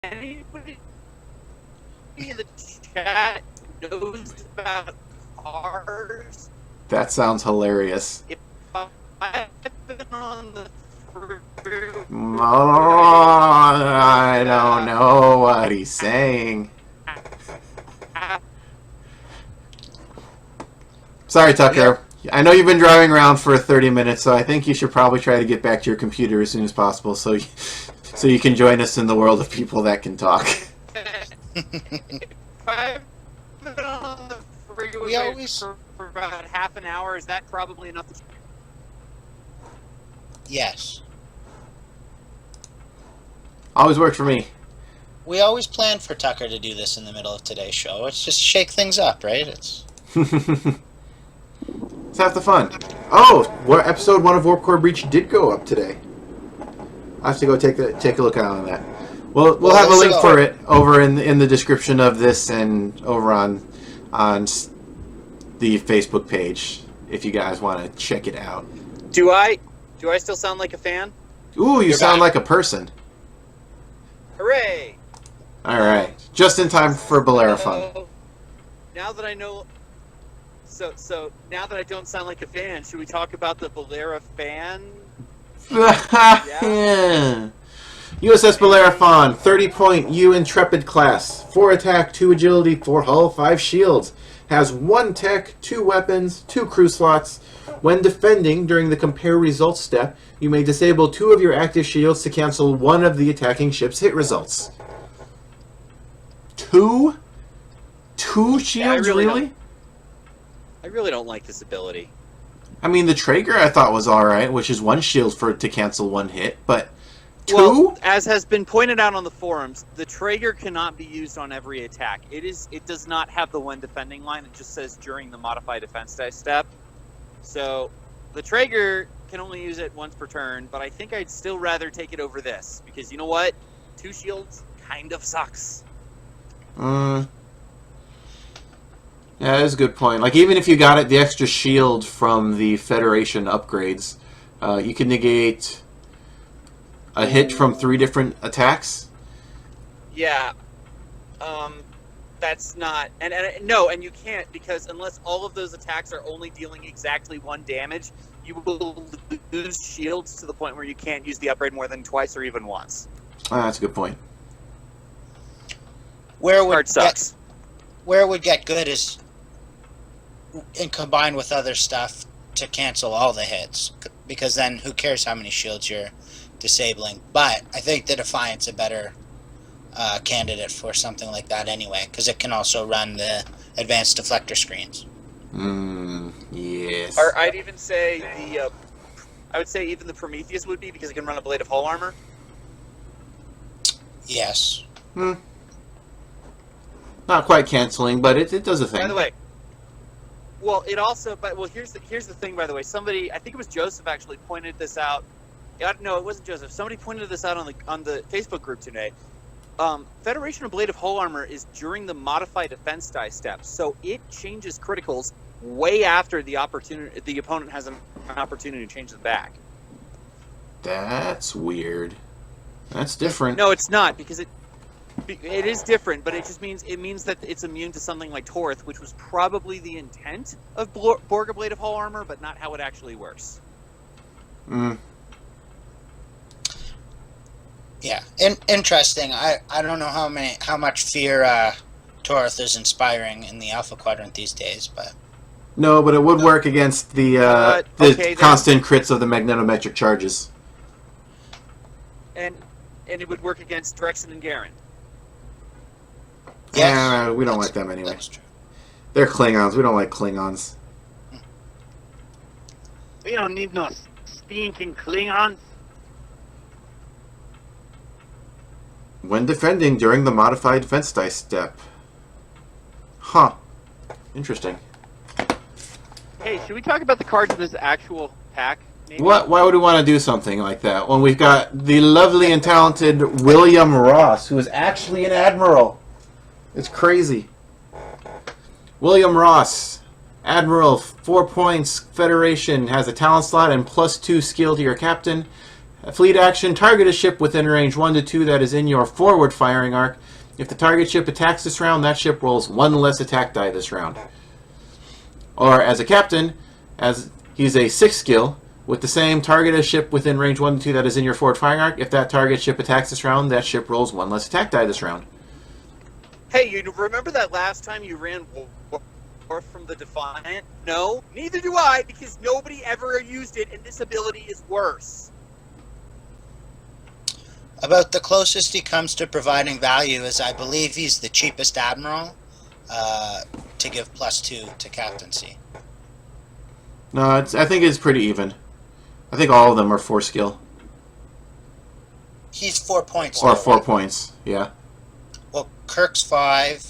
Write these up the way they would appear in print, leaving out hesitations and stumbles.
anybody in the chat knows about ours? That sounds hilarious. If I've been on the Oh, I don't know what he's saying. Sorry, Tucker. I know you've been driving around for 30 minutes, so I think you should probably try to get back to your computer as soon as possible so you can join us in the world of people that can talk. I've been on the freeway for about half an hour. Is that probably enough to... Yes. Always worked for me. We always plan for Tucker to do this in the middle of today's show. It's just shake things up, right? It's have the fun. Oh, episode 1 of Warp Core Breach did go up today. I have to go take a look on that. We'll have a link for it over in the description of this and over on the Facebook page if you guys want to check it out. Do I still sound like a fan? Ooh, you sound like a person. Hooray! All right, just in time for Bellerophon. Now that I know, so now that I don't sound like a fan, should we talk about the Bellerophon? Yeah. USS Bellerophon, 30-point U Intrepid class, 4 attack, 2 agility, 4 hull, 5 shields. Has 1 tech, 2 weapons, 2 crew slots. When defending during the compare results step, you may disable 2 of your active shields to cancel 1 of the attacking ship's hit results. 2? 2 shields, yeah, really? I really don't like this ability. I mean, the Traeger I thought was alright, which is 1 shield to cancel 1 hit, but 2? Well, as has been pointed out on the forums, the Traeger cannot be used on every attack. It does not have the when defending line. It just says during the modified defense die step. So the Traeger can only use it once per turn, but I think I'd still rather take it over this because you know what? 2 shields kind of sucks. Yeah, that's a good point. Like, even if you got it, the extra shield from the Federation upgrades, you can negate a hit from 3 different attacks. Yeah. That's not... No, and you can't, because unless all of those attacks are only dealing exactly 1 damage, you will lose shields to the point where you can't use the upgrade more than twice or even once. That's a good point. Where it would get good is and combined with other stuff to cancel all the hits, because then who cares how many shields you're disabling. But I think the Defiant's a better candidate for something like that anyway, because it can also run the advanced deflector screens. Yes. Or I'd even say I would say even the Prometheus would be, because it can run a blade of hull armor. Yes. Not quite canceling, but it does a thing. By the way, well, it also, here's the thing. By the way, somebody, I think it was Joseph, actually pointed this out. No, it wasn't Joseph. Somebody pointed this out on the Facebook group today. Federation of Blade of Hull Armor is during the modified defense die step, so it changes criticals way after the opponent has an opportunity to change them back. That's weird. That's different. No, it's not, because it is different, but it means that it's immune to something like Torth, which was probably the intent of Borga Blade of Hull Armor, but not how it actually works. Yeah, interesting. I don't know how much fear Torth is inspiring in the Alpha Quadrant these days, but no, but it would work against the constant crits of the magnetometric charges, and it would work against Drexen and Garen. Yeah, we don't like them anyway. That's true. They're Klingons. We don't like Klingons. We don't need no stinking Klingons. When defending during the modified defense dice step. Huh. Interesting. Hey, should we talk about the cards in this actual pack? Maybe? Why would we want to do something like that when we've got the lovely and talented William Ross, who is actually an Admiral? It's crazy. William Ross, Admiral, 4 points, Federation, has a talent slot and +2 skill to your captain. A fleet action, target a ship within range 1 to 2 that is in your forward firing arc. If the target ship attacks this round, that ship rolls 1 less attack die this round. Or as a captain, as he's a 6 skill, with the same target a ship within range 1 to 2 that is in your forward firing arc. If that target ship attacks this round, that ship rolls 1 less attack die this round. Hey, you remember that last time you ran War from the Defiant? No, neither do I, because nobody ever used it, and this ability is worse. About the closest he comes to providing value is I believe he's the cheapest Admiral to give +2 to captaincy. No, I think it's pretty even. I think all of them are 4 skill. He's 4 points. Or though, 4 right? points, yeah. Well, Kirk's 5.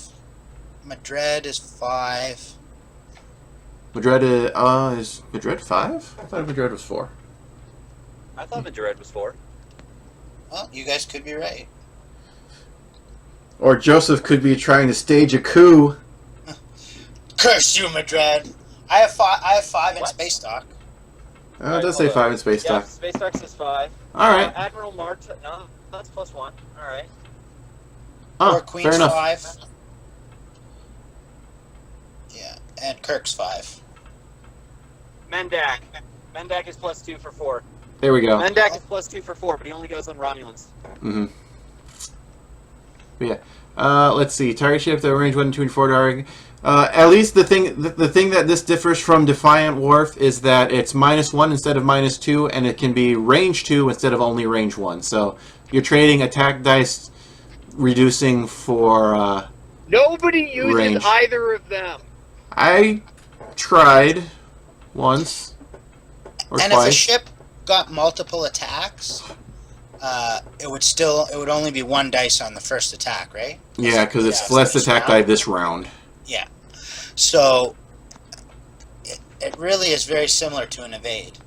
Madrid is 5. Madrid is Madrid 5? I thought Madrid was 4. I thought Madrid was 4. Well, you guys could be right. Or Joseph could be trying to stage a coup. Curse you, Madrid! I have 5 in What? Space Dock. It does say 5 in Space Yeah, Dock. Space Dock is 5. Alright. Admiral Marta, no, that's +1. All right. Oh, Or Queen's fair enough. 5. Yeah, and Kirk's 5. Mendak. Mendak is +2 for 4. There we go. Mendak is +2 for 4, but he only goes on Romulans. Mm-hmm. Yeah. Let's see. Target ship that range 1 and 2 and 4 target. At least the thing that this differs from Defiant Wharf is that it's -1 instead of -2, and it can be range 2 instead of only range 1. So you're trading attack dice, reducing for. Nobody uses range. either of them. I tried once or And twice. if a ship got multiple attacks, it would only be 1 dice on the first attack, right? Yeah, because it's Yeah, less first attack round. die this round. Yeah. So it really is very similar to an evade.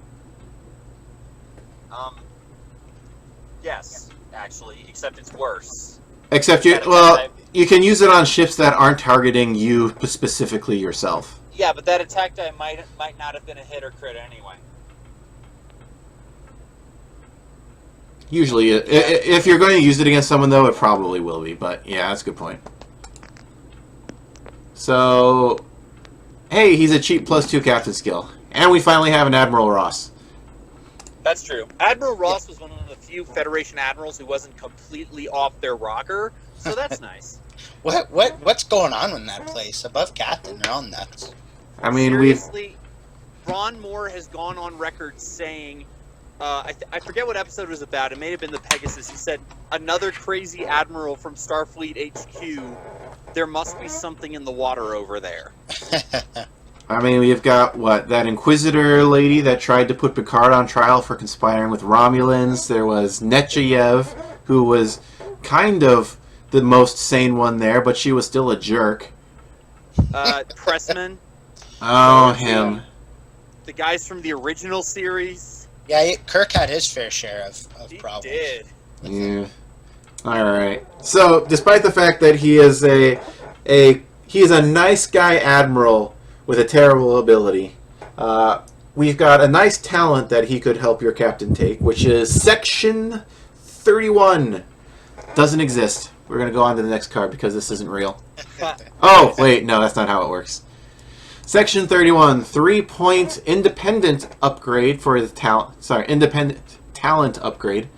Yes, actually, except it's worse. Except you can use it on ships that aren't targeting you specifically yourself. Yeah, but that attack die might not have been a hit or crit anyway. Usually, if you're going to use it against someone, though, it probably will be. But yeah, that's a good point. So, hey, he's a cheap +2 captain skill, and we finally have an Admiral Ross. That's true. Admiral Ross was one of the few Federation admirals who wasn't completely off their rocker, so that's nice. What's going on in that place? Above captain, they're all nuts. I mean, Seriously, Ron Moore has gone on record saying, I forget what episode it was about. It may have been the Pegasus. He said, another crazy admiral from Starfleet HQ. There must be something in the water over there. I mean, we've got that Inquisitor lady that tried to put Picard on trial for conspiring with Romulans. There was Nechayev, who was kind of the most sane one there, but she was still a jerk. Pressman. Oh, him. The guys from the original series. Yeah, Kirk had his fair share of He problems. did. Yeah. All right. So, despite the fact that he is a nice guy admiral with a terrible ability, we've got a nice talent that he could help your captain take, which is Section 31. Doesn't exist. We're gonna go on to the next card because this isn't real. Oh, wait, no, that's not how it works. Section 31, 3-point independent upgrade for the talent. Sorry, independent talent upgrade.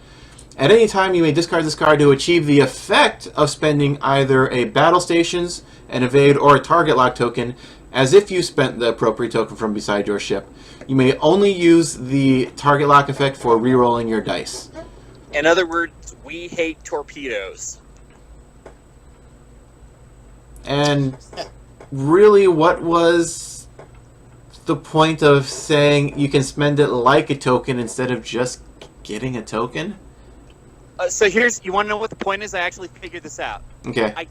At any time, you may discard this card to achieve the effect of spending either a battle stations, an evade, or a target lock token, as if you spent the appropriate token from beside your ship. You may only use the target lock effect for re-rolling your dice. In other words, we hate torpedoes. And really, what was the point of saying you can spend it like a token instead of just getting a token? So you want to know what the point is? I actually figured this out. Okay. I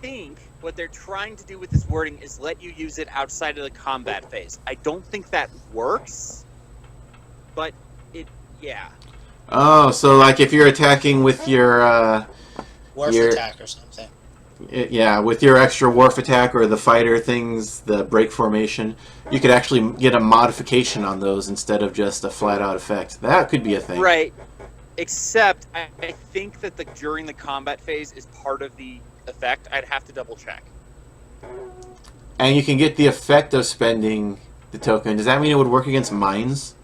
think what they're trying to do with this wording is let you use it outside of the combat phase. I don't think that works, but yeah. Oh, so like if you're attacking with your Warp attack or something. Yeah, with your extra Wharf attack or the fighter things, the break formation, you could actually get a modification on those instead of just a flat-out effect. That could be a thing. Right. Except I think that during the combat phase is part of the effect. I'd have to double check. And you can get the effect of spending the token. Does that mean it would work against mines?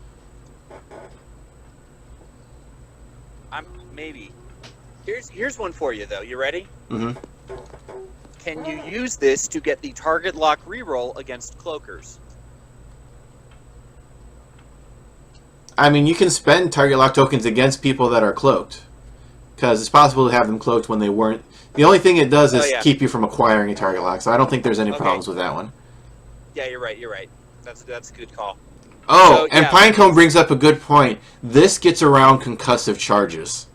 Maybe. Here's one for you though. You ready? Mm-hmm. Can you use this to get the target lock reroll against cloakers? I mean, you can spend target lock tokens against people that are cloaked. Because it's possible to have them cloaked when they weren't. The only thing it does is keep you from acquiring a target lock, so I don't think there's any problems with that one. Yeah, you're right. That's a good call. Oh, So, and yeah, Pinecone brings up a good point. This gets around concussive charges.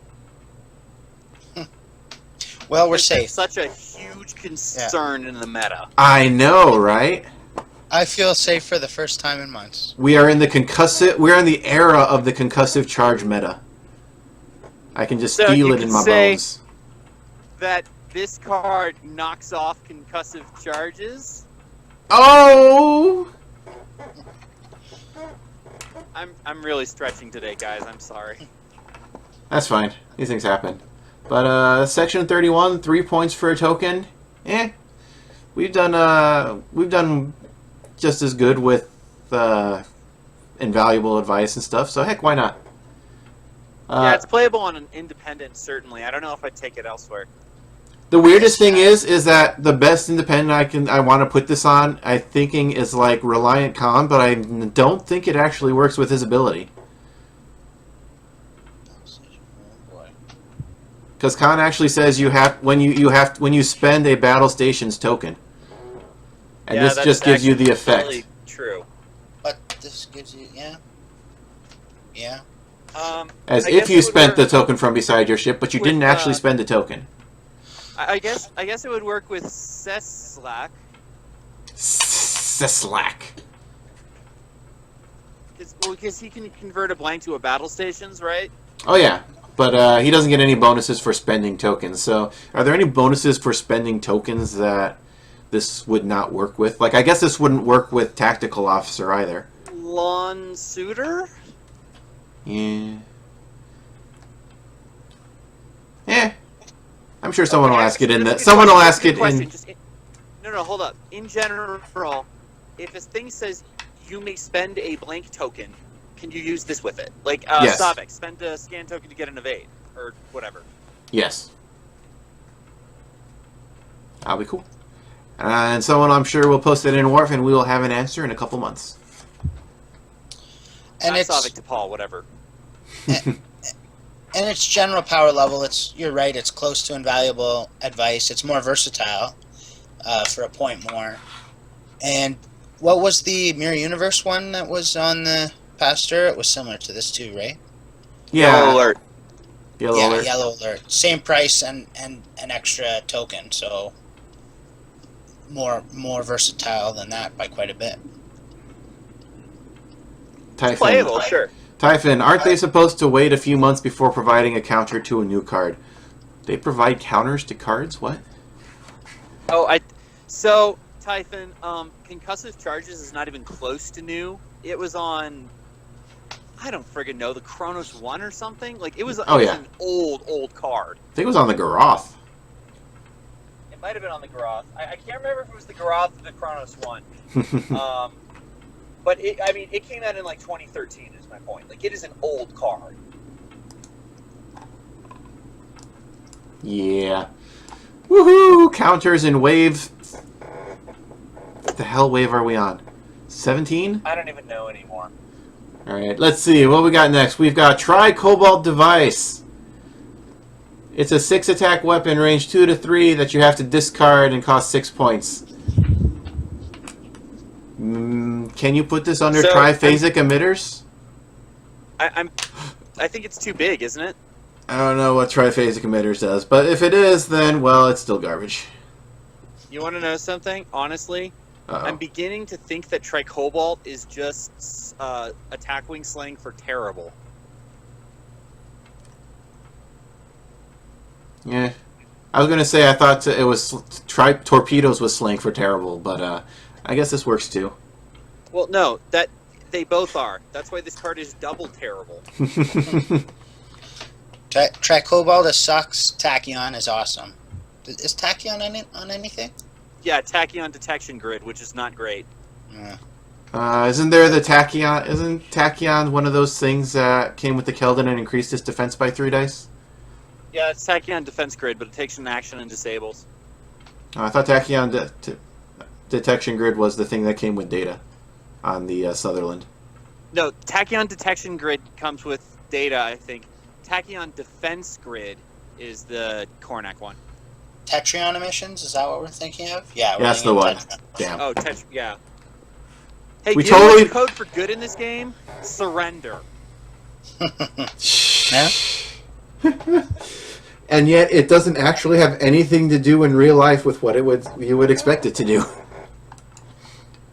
Well, we're safe. It's such a huge concern in the meta. I know, right? I feel safe for the first time in months. We are in the concussive. We're in the era of the concussive charge meta. I can just feel it in my bones. That this card knocks off concussive charges. Oh! I'm really stretching today, guys. I'm sorry. That's fine. These things happen. But section 31, 3 points for a token. We've done just as good with invaluable advice and stuff. So heck, why not? Yeah, it's playable on an independent, certainly. I don't know if I'd take it elsewhere. The weirdest thing is that the best independent I want to put this on, I'm thinking is like Reliant Khan, but I don't think it actually works with his ability. Because Khan actually says you have when you spend a battle stations token, and this just gives you the effect. Really true. But this gives you yeah. As if you spent the token from beside your ship, but you didn't actually spend the token. I guess it would work with Seslack. Seslack. Because he can convert a blank to a battle stations, right? Oh yeah, but he doesn't get any bonuses for spending tokens. So, are there any bonuses for spending tokens that this would not work with? Like, I guess this wouldn't work with Tactical Officer either. Lawn Suitor? Yeah. Yeah. I'm sure someone will ask it in the. Someone will ask it in. No, hold up. In general, if a thing says you may spend a blank token, can you use this with it? Like, yes. Savik, spend a scan token to get an evade, or whatever. Yes. That'll be cool. And someone, I'm sure, will post it in Wharf, and we will have an answer in a couple months. And it's Savik to Paul, whatever. And its general power level, you're right, it's close to invaluable advice. It's more versatile for a point more. And what was the Mirror Universe one that was on the Pastor? It was similar to this too, right? Yeah. Yellow Alert. Yellow Alert. Yellow Alert. Same price and an extra token, so more versatile than that by quite a bit. Typhon. Playable, sure. Typhon, aren't they supposed to wait a few months before providing a counter to a new card? They provide counters to cards? What? So Typhon, concussive charges is not even close to new. It was on, I don't friggin' know, the Chronos 1 or something. Like it was an old card. I think it was on the Garoth. It might have been on the Garoth. I can't remember if it was the Garoth or the Chronos 1. But it came out in like 2013 is my point. Like it is an old card. Yeah. Woohoo! Counters in wave. What the hell wave are we on? 17? I don't even know anymore. Alright, let's see. What we got next? We've got Tri-cobalt device. It's a 6 attack weapon, range 2 to 3, that you have to discard and cost 6 points. Can you put this under triphasic emitters? I think it's too big, isn't it? I don't know what triphasic emitters does, but if it is, then, well, it's still garbage. You want to know something? Honestly, I'm beginning to think that Tri-cobalt is just attack wing slang for terrible. Yeah. I was gonna say I thought it was torpedoes with slank for terrible, but I guess this works too. Well, no, that they both are. That's why this card is double terrible. Tri-cobalt sucks. Tachyon is awesome. Is Tachyon on anything? Yeah, Tachyon detection grid, which is not great. Isn't there the Tachyon? Isn't Tachyon one of those things that came with the Keldon and increased its defense by 3 dice? Yeah, it's Tachyon defense grid, but it takes an action and disables. I thought Tachyon detection grid was the thing that came with data on the Sutherland. No, Tachyon detection grid comes with data, I think. Tachyon defense grid is the Kornak one. Tetrion emissions? Is that what we're thinking of? Yeah, that's the one. Damn. Oh, yeah. Hey, we you know totally what's code for good in this game? Surrender. Yeah? And yet, it doesn't actually have anything to do in real life with what you would expect it to do.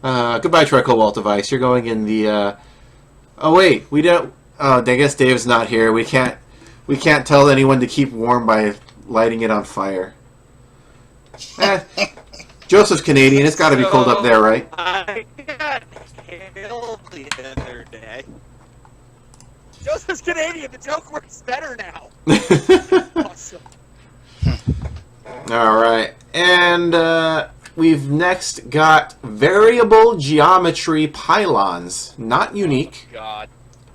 Goodbye, Tri-cobalt device. You're going in the. Oh wait, we don't. Oh, I guess Dave's not here. We can't tell anyone to keep warm by lighting it on fire. Joseph's Canadian. It's got to be cold up there, right? I got killed the other day. Joseph's Canadian. The joke works better now. Awesome. All right, and we've next got variable geometry pylons, not unique. Oh, God.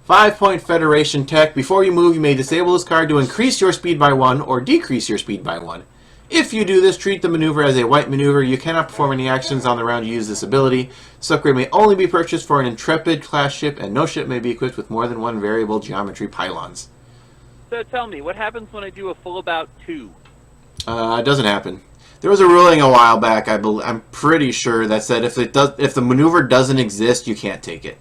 5-point Federation tech. Before you move, you may disable this card to increase your speed by 1 or decrease your speed by 1. If you do this, treat the maneuver as a white maneuver. You cannot perform any actions on the round to use this ability. This upgrade may only be purchased for an Intrepid class ship, and no ship may be equipped with more than 1 variable geometry pylons. So tell me, what happens when I do a full about 2? It doesn't happen. There was a ruling a while back, I'm pretty sure, that said if the maneuver doesn't exist, you can't take it.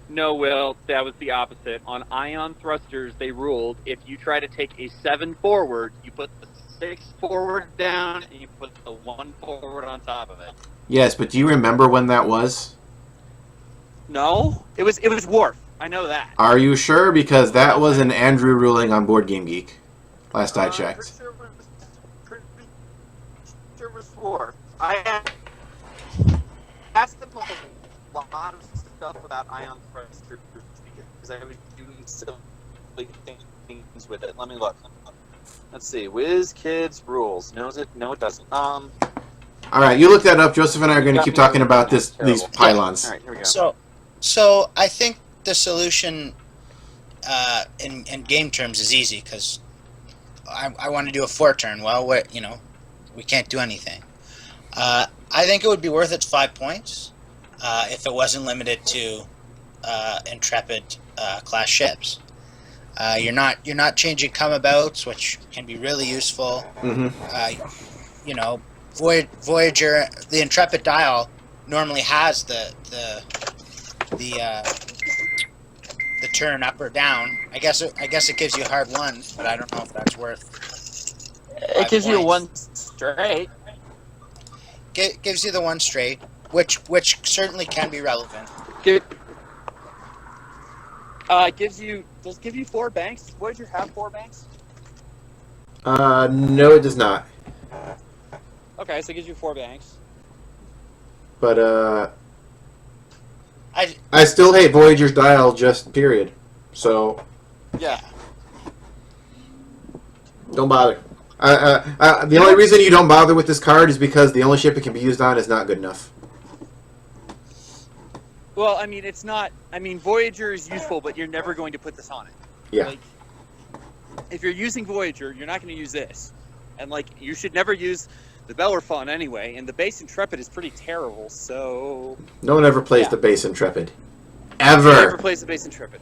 No, Will, that was the opposite. On ion thrusters, they ruled if you try to take a 7 forward, you put the 6 forward down, and you put the 1 forward on top of it. Yes, but do you remember when that was? No, it was Worf. I know that. Are you sure? Because that was an Andrew ruling on Board Game Geek. Last I checked. Pretty sure it was Worf. I asked them a lot of stuff about ion thrusters because I was doing silly things with it. Let me look. Let's see. Whiz Kids rules. Knows it? No, it doesn't. All right, you look that up. Joseph and I are going to keep talking about these pylons. All right, here we go. So I think the solution in game terms is easy because I want to do a 4-turn. Well, we can't do anything. I think it would be worth its 5 points if it wasn't limited to Intrepid class ships. You're not changing come abouts, which can be really useful. Voyager, the Intrepid dial normally has the turn up or down. I guess it gives you hard ones, but I don't know if that's worth. It gives you 1 straight. Gives you the 1 straight, which certainly can be relevant. Does it give you 4 banks? Voyager have 4 banks? No, it does not. Okay, so it gives you 4 banks. But I still hate Voyager's dial, just period. So yeah, don't bother. The only reason you don't bother with this card is because the only ship it can be used on is not good enough. Well, I mean, it's not. I mean, Voyager is useful, but you're never going to put this on it. Yeah. Like, if you're using Voyager, you're not going to use this, and you should never use the Bellerophon anyway. And the base Intrepid is pretty terrible. So no one ever plays the base Intrepid. Ever. Never plays the base Intrepid.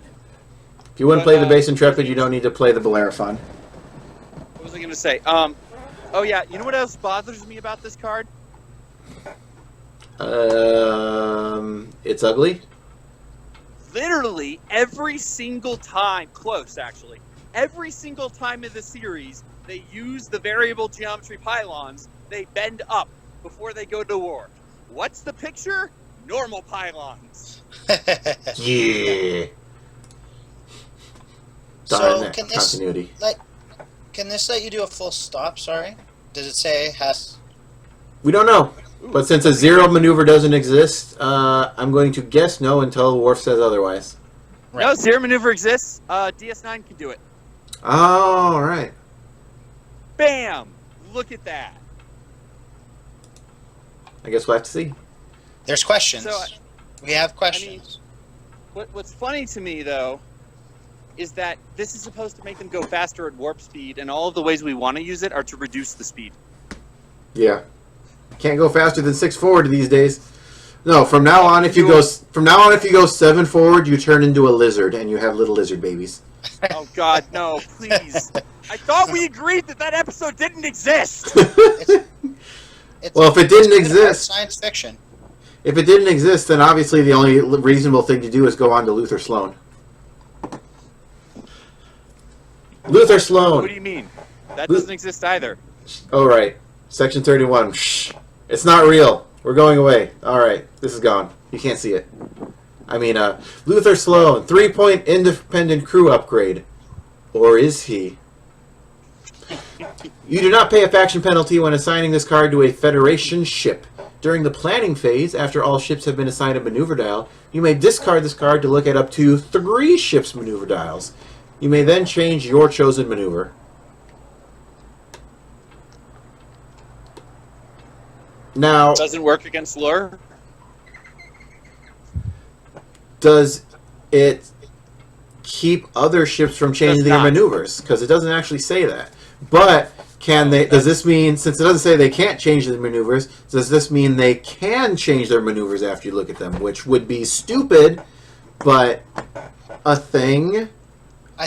If you wouldn't play the base Intrepid, you don't need to play the Bellerophon. What was I going to say? Oh yeah, you know what else bothers me about this card? It's ugly. Literally every single time, close actually, every single time in the series they use the variable geometry pylons, they bend up before they go to war. What's the picture? Normal pylons. Yeah. So continuity. can this let you do a full stop? Sorry. Does it say has? We don't know. But since a zero maneuver doesn't exist, I'm going to guess no until Worf says otherwise. Right. No, zero maneuver exists. DS9 can do it. All right. Bam! Look at that. I guess we'll have to see. There's questions. So, we have questions. What's funny to me, though, is that this is supposed to make them go faster at warp speed, and all of the ways we want to use it are to reduce the speed. Yeah. Can't go faster than 6 forward these days. No, from now on, if you go 7 forward, you turn into a lizard and you have little lizard babies. Oh God, no! Please. I thought we agreed that episode didn't exist. Well, if it didn't exist, science fiction. if it didn't exist, then obviously the only reasonable thing to do is go on to Luther Sloan. Luther Sloan. What do you mean? That doesn't exist either. Oh, right. Section 31. Shh. It's not real. We're going away. All right. This is gone. You can't see it. I mean, Luther Sloan, 3-point independent crew upgrade. Or is he? You do not pay a faction penalty when assigning this card to a Federation ship. During the planning phase, after all ships have been assigned a maneuver dial, you may discard this card to look at up to 3 ships' maneuver dials. You may then change your chosen maneuver. Now, Doesn't work against lure. does it keep other ships from changing Does their not. maneuvers? Because it doesn't actually say that. But can they? Does this mean, since it doesn't say they can't change their maneuvers, does this mean they can change their maneuvers after you look at them? Which would be stupid, but a thing.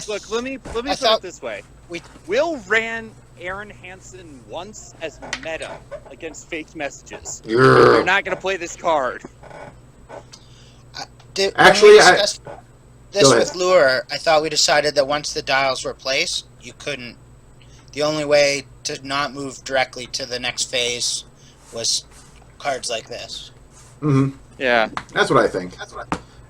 Look, let me put it this way. Will ran Aaron Hansen once as meta against fake messages. They're not going to play this card. Actually, this Go with ahead. lure, I thought we decided that once the dials were placed, you couldn't. The only way to not move directly to the next phase was cards like this. Mm-hmm. Yeah. That's what I think.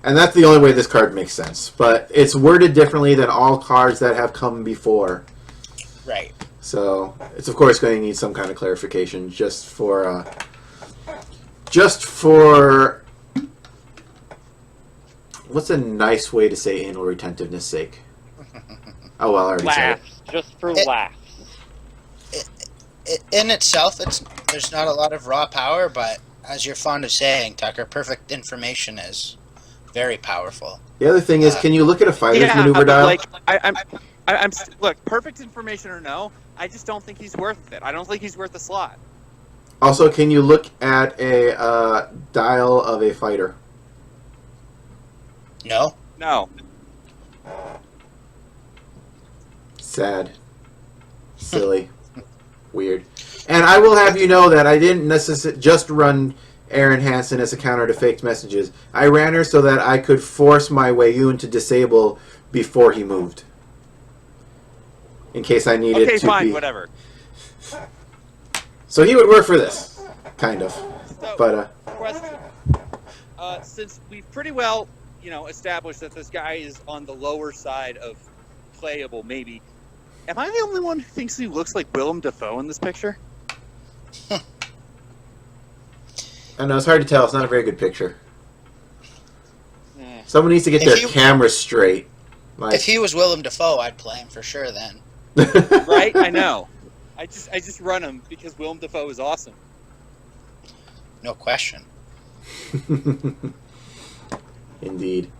And that's the only way this card makes sense. But it's worded differently than all cards that have come before. Right. So it's of course going to need some kind of clarification just for what's a nice way to say anal retentiveness sake? Oh well, I already said it. Laughs. Just for laughs. In itself, there's not a lot of raw power, but as you're fond of saying, Tucker, perfect information is very powerful. The other thing is, can you look at a fighter's maneuver but dial? like, look, perfect information or no, I just don't think he's worth it. I don't think he's worth the slot. Also, can you look at a dial of a fighter? No? No. Sad. Silly. Weird. And I will have you know that I didn't necessarily just run Aaron Hansen as a counter to faked messages. I ran her so that I could force my Wayun to disable before he moved. In case I needed to Okay, fine, be... whatever. So he would work for this. Kind of. So, But, question. Since we've pretty well, established that this guy is on the lower side of playable, maybe, am I the only one who thinks he looks like Willem Dafoe in this picture? I know, it's hard to tell. It's not a very good picture. Someone needs to get their camera straight. Like... If he was Willem Dafoe, I'd play him for sure then. Right? I know. I just run him because Willem Dafoe is awesome. No question. Indeed.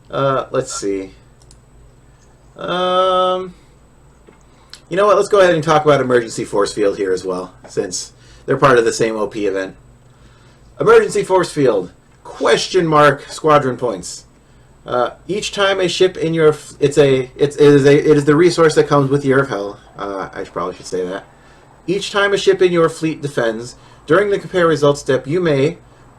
Let's see. You know what? Let's go ahead and talk about Emergency Force Field here as well, since they're part of the same OP event. Emergency Force Field. Question mark squadron points. Each time a ship in your... It is the resource that comes with Year of Hell. I probably should say that. Each time a ship in your fleet defends, during the compare results step, you may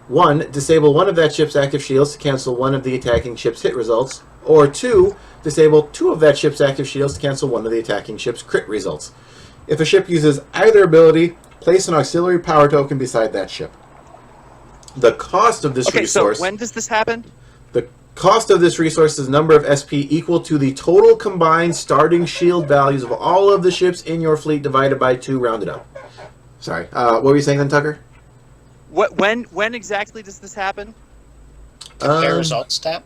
1. Disable one of that ship's active shields to cancel one of the attacking ship's hit results, or 2. Disable 2 of that ship's active shields to cancel one of the attacking ship's crit results. If a ship uses either ability, place an auxiliary power token beside that ship. The cost of this resource... So when does this happen? The cost of this resource is number of SP equal to the total combined starting shield values of all of the ships in your fleet divided by 2 rounded up. Sorry. What were you saying then, Tucker? When exactly does this happen? Compare results tab.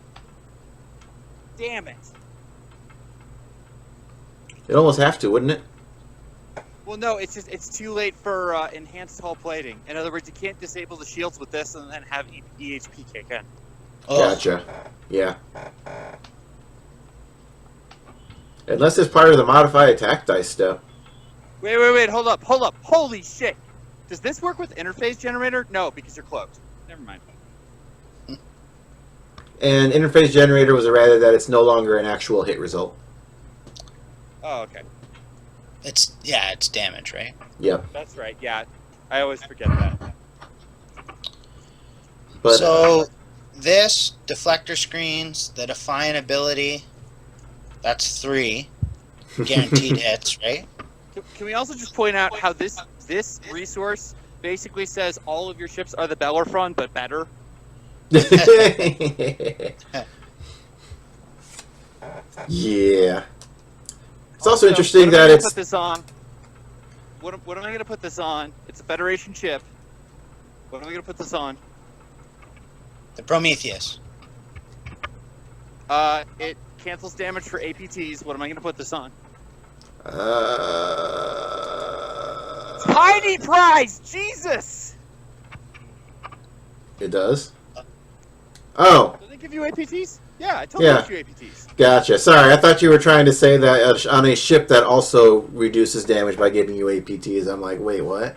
Damn it. It'd almost have to, wouldn't it? Well, no, it's too late for enhanced hull plating. In other words, you can't disable the shields with this and then have EHP kick in. Oh. Gotcha. Yeah. Unless it's part of the modified attack dice stuff. Wait, hold up. Holy shit. Does this work with interface generator? No, because you're cloaked. Never mind. And interface generator was errated that it's no longer an actual hit result. Oh, okay. It's damage, right? Yep. That's right, yeah. I always forget that. But, so, this, deflector screens, the Defiant ability, that's 3 guaranteed hits, right? Can we also just point out how this resource basically says all of your ships are the Bellerophon, but better? Yeah. It's also interesting that it's... Put this on. What am I going to put this on? It's a Federation ship. What am I going to put this on? The Prometheus. It cancels damage for APTs. What am I going to put this on? Tiny prize! Jesus! It does? Oh. Do they give you APTs? Yeah, I told you give you APTs. Gotcha. Sorry, I thought you were trying to say that on a ship that also reduces damage by giving you APTs. I'm like, wait, what?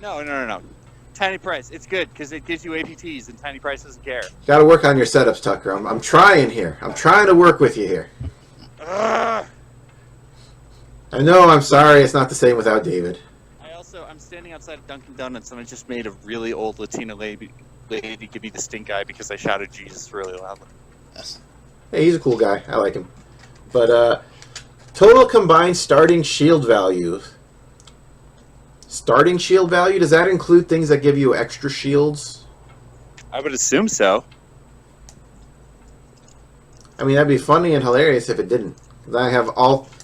No. Tiny price. It's good because it gives you APTs and Tiny Price doesn't care. Got to work on your setups, Tucker. I'm trying here. I'm trying to work with you here. Ugh. I know, I'm sorry. It's not the same without David. I'm standing outside of Dunkin' Donuts and I just made a really old Latina lady give me the stink eye because I shouted Jesus really loudly. Hey, he's a cool guy. I like him. But, total combined starting shield value. Starting shield value? Does that include things that give you extra shields? I would assume so. I mean, that'd be funny and hilarious if it didn't. Then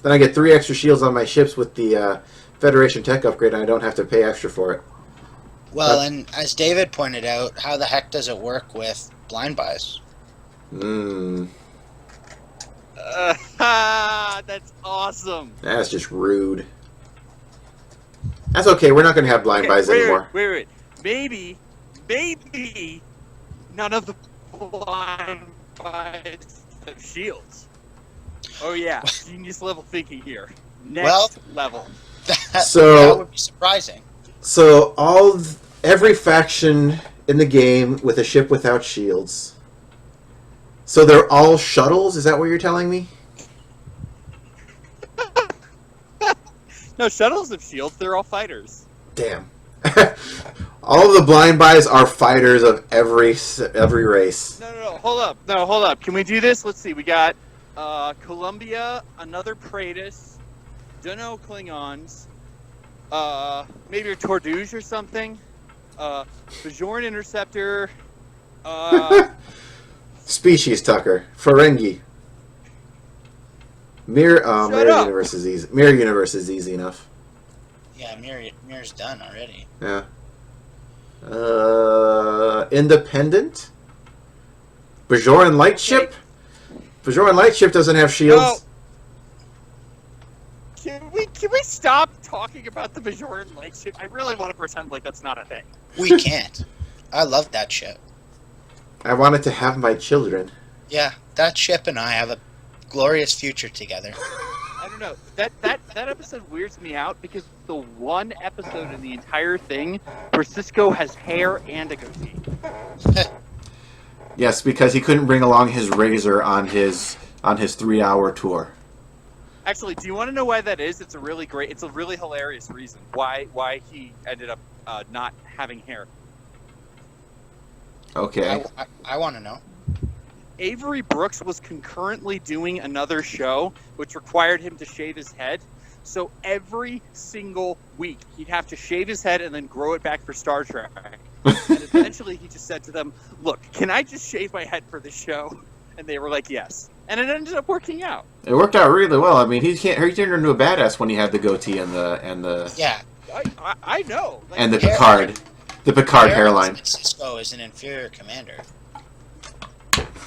I get 3 extra shields on my ships with the Federation tech upgrade, and I don't have to pay extra for it. Well, and as David pointed out, how the heck does it work with blind buys? That's awesome. That's just rude. That's okay. We're not going to have blind buys anymore. Wait. Maybe none of the blind buys have shields. Oh yeah, genius level thinking here. Next level. That would be surprising. So every faction in the game with a ship without shields. So they're all shuttles? Is that what you're telling me? No, shuttles have shields. They're all fighters. Damn. All of the blind buys are fighters of every race. No. Hold up. Can we do this? Let's see. We got Columbia, another Praetus, dunno Klingons, maybe a Tordouge or something, Bajoran Interceptor, Species, Tucker. Ferengi. Mirror Universe is easy. Mirror Universe is easy enough. Yeah, Mirror's done already. Yeah. Independent? Bajoran Lightship? Bajoran Lightship doesn't have shields. No. Can we stop talking about the Bajoran Lightship? I really want to pretend like that's not a thing. We can't. I love that ship. I wanted to have my children. Yeah, that ship and I have a glorious future together. I don't know. That episode weirds me out because it's the one episode in the entire thing where Cisco has hair and a goatee. Yes, because he couldn't bring along his razor on his 3-hour tour. Actually, do you want to know why that is? It's a really hilarious reason why he ended up not having hair. Okay. I want to know. Avery Brooks was concurrently doing another show, which required him to shave his head. So every single week, he'd have to shave his head and then grow it back for Star Trek. And eventually, he just said to them, "Look, can I just shave my head for this show?" And they were like, "Yes." And it ended up working out. It worked out really well. I mean, he turned into a badass when he had the goatee and the. Yeah. I know. Like, And the Picard hairline. Cisco is an inferior commander.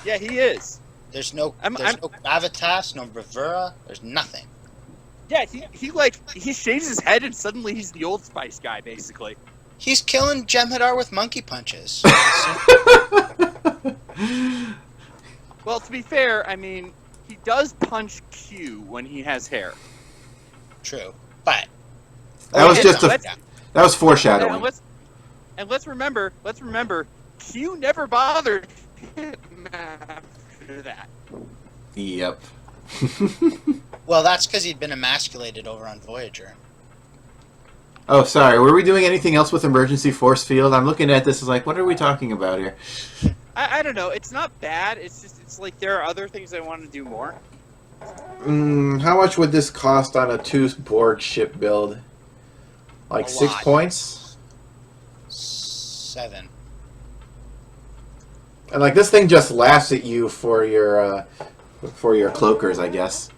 yeah, he is. There's no gravitas, no bravura. There's nothing. Yeah, he shaves his head and suddenly he's the Old Spice guy, basically. He's killing Jem'Hadar with monkey punches. Well, to be fair, I mean, he does punch Q when he has hair. True, but That was foreshadowing. And let's remember, Q never bothered him after that. Yep. well, that's because he'd been emasculated over on Voyager. Oh, sorry. Were we doing anything else with emergency force field? I'm looking at this as like, what are we talking about here? I don't know. It's not bad. It's like there are other things I want to do more. How much would this cost on a 2-board ship build? Like 6 points? 7. And like this thing just laughs at you for your cloakers, I guess.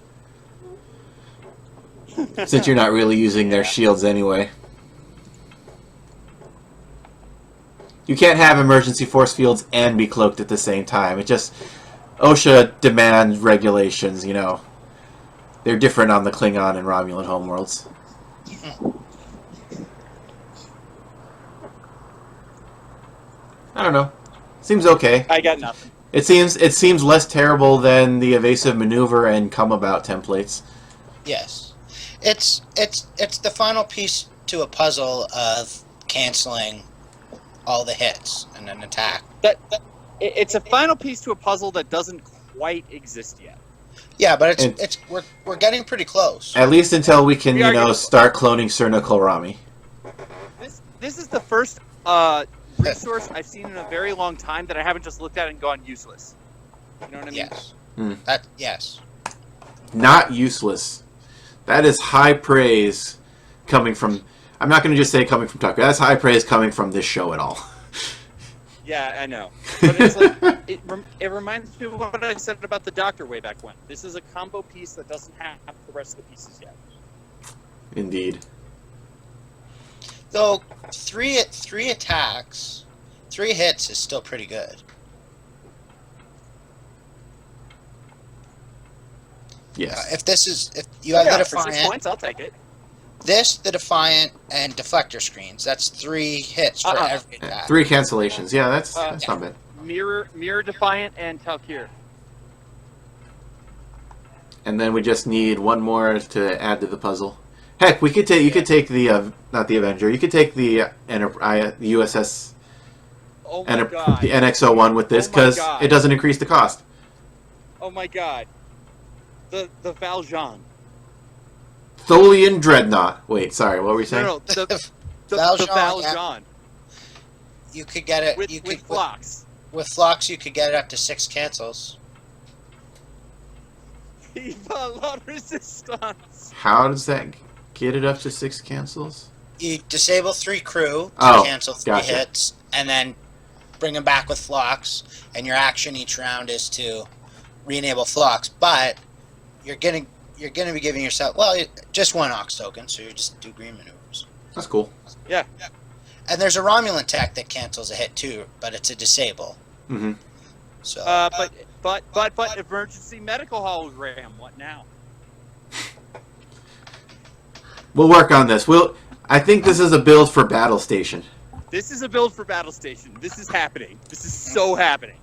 Since you're not really using their shields anyway. You can't have emergency force fields and be cloaked at the same time. It just... OSHA demands regulations, you know. They're different on the Klingon and Romulan homeworlds. I don't know. Seems okay. I got nothing. It seems less terrible than the evasive maneuver and come about templates. Yes. It's the final piece to a puzzle of canceling all the hits in an attack. It's a final piece to a puzzle that doesn't quite exist yet. Yeah, but we're getting pretty close. At least until we can, start cloning Cerna Kolrami. This is the first resource I've seen in a very long time that I haven't just looked at and gone useless. You know what I mean? Yes. Yes. Not useless. That is high praise coming from... I'm not going to just say coming from Tucker. That's high praise coming from this show at all. Yeah, I know. But it's like, it reminds me of what I said about the Doctor way back when. This is a combo piece that doesn't have the rest of the pieces yet. Indeed. Though, three attacks, 3 hits is still pretty good. Yes. If you have the for Defiant, 6 points, I'll take it. the Defiant, and deflector screens. That's 3 hits for every attack. 3 cancellations. Yeah, that's not bad. Mirror Defiant and Talkir. And then we just need one more to add to the puzzle. Heck, we could take you could take the not the Avenger. You could take the the USS Oh my god. the NX-01 with this because it doesn't increase the cost. Oh my god. The Valjean. Tholian Dreadnought. Wait, sorry, what were we saying? No, the Valjean, Valjean. You could get it With Phlox. With Phlox, you could get it up to 6 cancels. La Resistance. How does that get it up to 6 cancels? You disable 3 crew to cancel 3 hits, and then bring them back with Phlox, and your action each round is to re-enable Phlox, but you're gonna be giving yourself, just 1 Ox token, so you just do green maneuvers. That's cool. Yeah. And there's a Romulan tech that cancels a hit too, but it's a disable. Mm-hmm. So, but emergency medical hologram. What now? We'll work on this. I think this is a build for Battle Station. This is a build for Battle Station. This is happening. This is so happening.